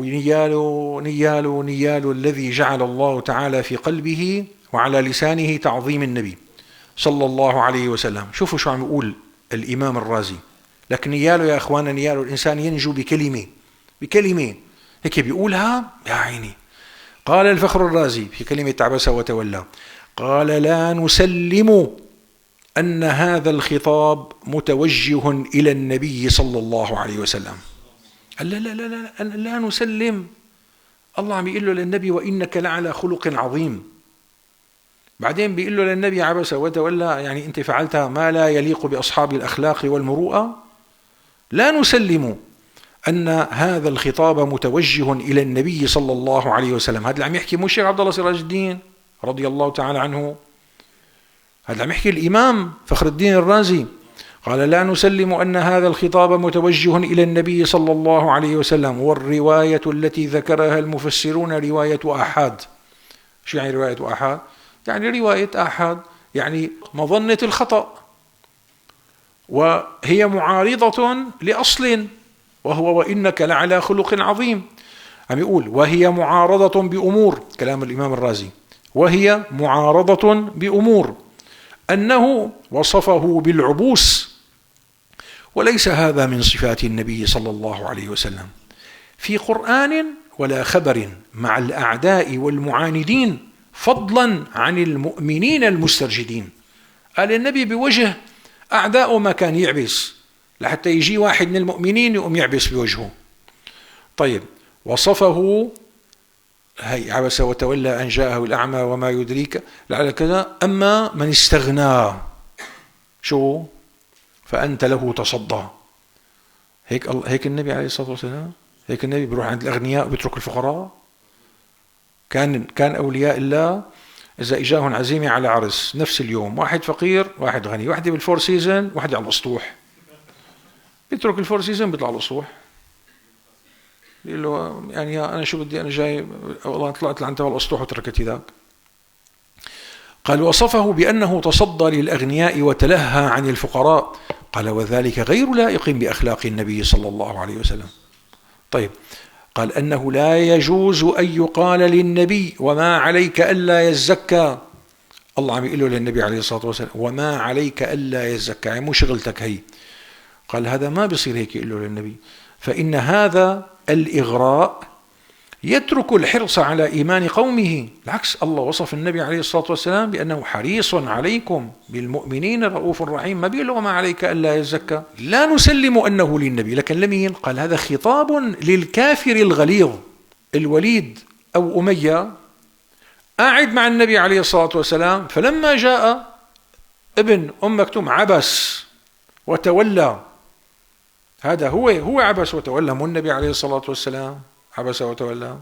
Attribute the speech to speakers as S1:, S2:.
S1: نيال الذي جعل الله تعالى في قلبه وعلى لسانه تعظيم النبي صلى الله عليه وسلم. شوفوا شو عم يقول الإمام الرازي، لكن نياله يا أخوانا، نياله الإنسان ينجو بكلمة هيك بيقولها يا عيني. قال الفخر الرازي في كلمة عبس وتولى، قال: لا نسلم أن هذا الخطاب متوجه إلى النبي صلى الله عليه وسلم. قال: لا لا لا لا, لا نسلم. الله عم يقول له للنبي: وإنك لعلى خلق عظيم. بعدين بيقول له للنبي: عبس وتولى، يعني أنت فعلت ما لا يليق بأصحاب الأخلاق والمروءة. لا نسلم أن هذا الخطاب متوجه إلى النبي صلى الله عليه وسلم. هذا اللي عم يحكي مو الشيخ عبد الله سراج الدين رضي الله تعالى عنه، هذا اللي عم يحكي الإمام فخر الدين الرازي. قال: لا نسلم أن هذا الخطاب متوجه إلى النبي صلى الله عليه وسلم، والرواية التي ذكرها المفسرون رواية آحاد. شو يعني رواية آحاد؟ يعني رواية آحاد يعني مظنة الخطأ، وهي معارضة لأصل وهو وإنك لعلى خلق عظيم. عم يقول: وهي معارضة بأمور، كلام الإمام الرازي، وهي معارضة بأمور، أنه وصفه بالعبوس، وليس هذا من صفات النبي صلى الله عليه وسلم في قرآن ولا خبر مع الأعداء والمعاندين، فضلا عن المؤمنين المسترشدين. قال النبي بوجه أعداءه ما كان يعبس، لحتى يجي واحد من المؤمنين يقوم يعبس بوجهه. طيب، وصفه هي عبس وتولى أن جاءه الأعمى وما يدريك لعل كذا، أما من استغنى شو فأنت له تصدى. هيك النبي عليه الصلاة والسلام، هيك النبي بيروح عند الأغنياء وبيترك الفقراء. كان أولياء الله إذا إجاهم عزيمة على عرس نفس اليوم، واحد فقير واحد غني، واحدة بالفور سيزن واحدة على الأسطوح، بيترك الفور سيزن بيطلع على الأسطوح، بيقول له يعني أنا شو بدي، أنا جاي والله طلعت لعنتها والأسطوح وتركت ذاك. قال: وصفه بأنه تصدى للأغنياء وتلهى عن الفقراء. قال: وذلك غير لائق بأخلاق النبي صلى الله عليه وسلم. طيب، قال: أنه لا يجوز أن يقال للنبي وما عليك ألا يزكى. الله عم يقول له للنبي عليه الصلاة والسلام: وما عليك ألا يزكى، يعني مو شغلتك هي. قال: هذا ما بصير هيك يقول له للنبي، فإن هذا الإغراء يترك الحرص على إيمان قومه. العكس، الله وصف النبي عليه الصلاة والسلام بأنه حريص عليكم بالمؤمنين رؤوف رحيم، ما بيقول له وما عليك ألا يزكى. لا نسلم أنه للنبي، لكن لمين؟ قال: هذا خطاب للكافر الغليظ. الوليد أو أمية قاعد مع النبي عليه الصلاة والسلام، فلما جاء ابن أم مكتوم عبس وتولى. هذا هو عبس وتولى، مو النبي عليه الصلاة والسلام عبس وتولى.